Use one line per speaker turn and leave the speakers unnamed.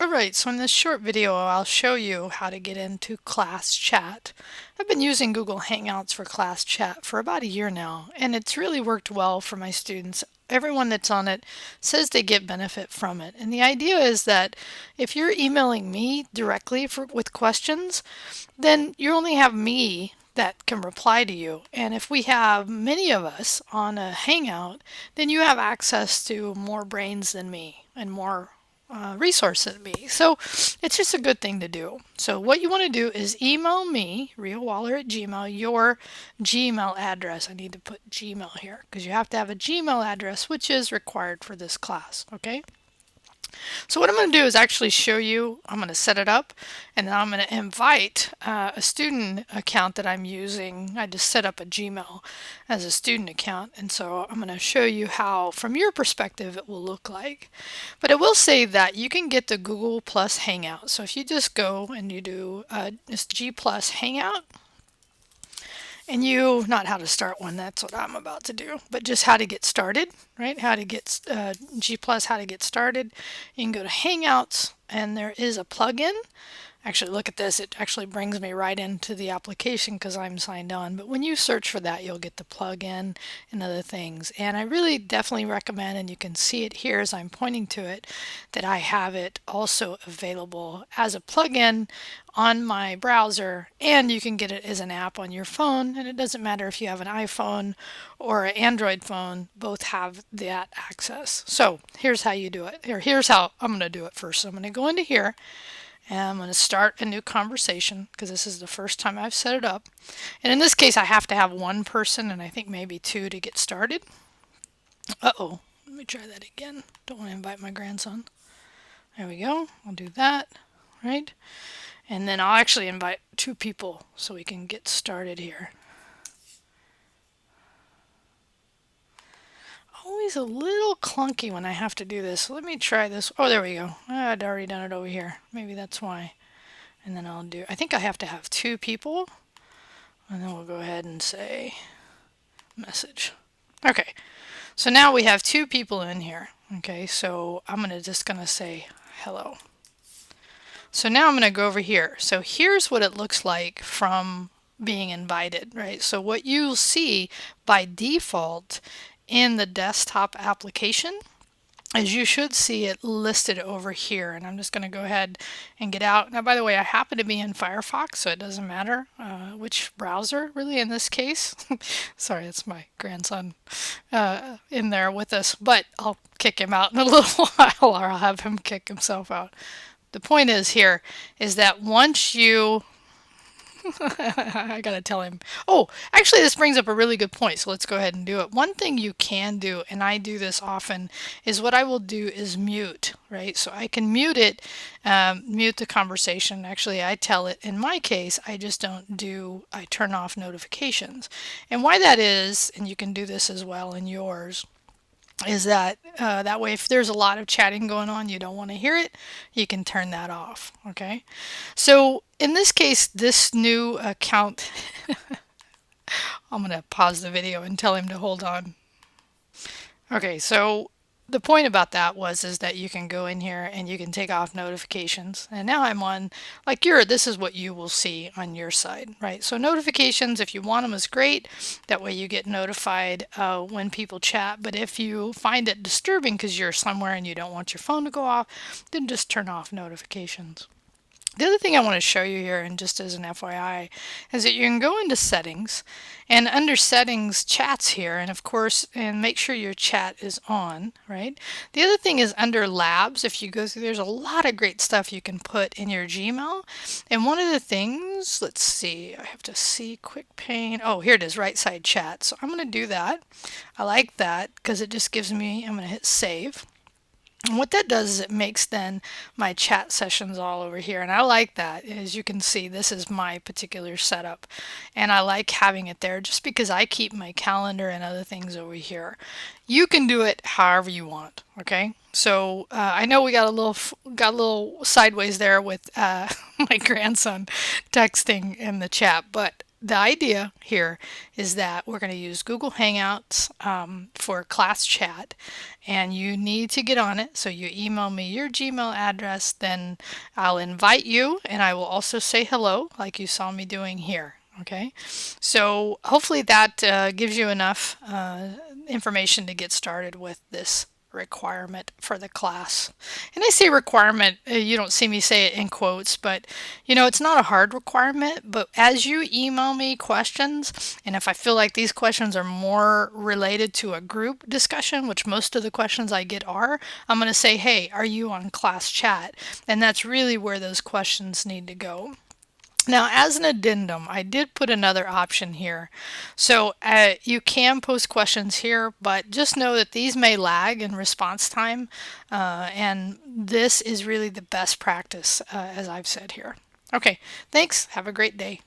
Alright, so in this short video I'll show you how to get into class chat. I've been using Google Hangouts for class chat for about a year now, and it's really worked well for my students. Everyone that's on it says they get benefit from it. And the idea is that if you're emailing me directly with questions, then you only have me that can reply to you. And if we have many of us on a Hangout, then you have access to more brains than me and more resource than me. So it's just a good thing to do. So what you want to do is email me, RiaWaller@Gmail, your Gmail address. I need to put Gmail here because you have to have a Gmail address, which is required for this class. Okay. So what I'm going to do is actually show you, I'm going to set it up, and then I'm going to invite a student account that I'm using. I just set up a Gmail as a student account, and so I'm going to show you how, from your perspective, it will look like. But I will say that you can get the Google Plus Hangout. So if you just go and you do this G Plus Hangout, and you, not how to start one, that's what I'm about to do, but just how to get started, right? How to get G Plus, how to get started. You can go to Hangouts, and there is a plugin. Actually, look at this. It actually brings me right into the application because I'm signed on. But when you search for that, you'll get the plugin and other things. And I really definitely recommend, and you can see it here as I'm pointing to it, that I have it also available as a plugin on my browser, and you can get it as an app on your phone. And it doesn't matter if you have an iPhone or an Android phone, both have that access. So here's how you do it. Here's how I'm going to do it first. So I'm going to go into here. And I'm going to start a new conversation because this is the first time I've set it up. And in this case, I have to have one person and I think maybe two to get started. Uh-oh, let me try that again. Don't want to invite my grandson. There we go. I'll do that, right? And then I'll actually invite two people so we can get started here. Always a little clunky when I have to do this. So let me try this. Oh, there we go. I'd already done it over here. Maybe that's why. And then I think I have to have two people. And then we'll go ahead and say message. Okay, so now we have two people in here. Okay, so I'm just gonna say hello. So now I'm gonna go over here. So here's what it looks like from being invited, right? So what you'll see by default in the desktop application is you should see it listed over here, and I'm just going to go ahead and get out. Now, by the way, I happen to be in Firefox, so it doesn't matter which browser really in this case. Sorry, it's my grandson in there with us, but I'll kick him out in a little while, or I'll have him kick himself out. The point is here is that once you I gotta tell him. Oh, actually, this brings up a really good point. So let's go ahead and do it. One thing you can do, and I do this often, is what I will do is mute, right? So I can mute it, mute the conversation. Actually, I tell it, in my case, I just don't do, I turn off notifications. And why that is, and you can do this as well in yours, is that that way if there's a lot of chatting going on, you don't want to hear it, you can turn that off. Okay, so in this case, this new account I'm gonna pause the video and tell him to hold on. Okay, so the point about that is that you can go in here and you can take off notifications. And now I'm on, like this is what you will see on your side, right? So notifications, if you want them, is great. That way you get notified when people chat. But if you find it disturbing because you're somewhere and you don't want your phone to go off, then just turn off notifications. The other thing I want to show you here, and just as an FYI, is that you can go into settings, and under settings, chats here, and of course, and make sure your chat is on, right? The other thing is under labs, if you go through, there's a lot of great stuff you can put in your Gmail. And one of the things, let's see, I have to see quick pane. Oh, here it is, right side chat. So I'm going to do that. I like that because it just gives me, I'm going to hit save. And what that does is it makes then my chat sessions all over here. And I like that. As you can see, this is my particular setup. And I like having it there just because I keep my calendar and other things over here. You can do it however you want. Okay. So I know we got a little sideways there with my grandson texting in the chat, but the idea here is that we're going to use Google Hangouts for class chat, and you need to get on it. So you email me your Gmail address, then I'll invite you, and I will also say hello like you saw me doing here. Okay, so hopefully that gives you enough information to get started with this requirement for the class. And I say requirement, you don't see me say it in quotes, but it's not a hard requirement. But as you email me questions, and if I feel like these questions are more related to a group discussion, which most of the questions I get are, I'm going to say, hey, are you on class chat? And that's really where those questions need to go. Now, as an addendum, I did put another option here. So you can post questions here, but just know that these may lag in response time. And this is really the best practice, as I've said here. Okay, thanks. Have a great day.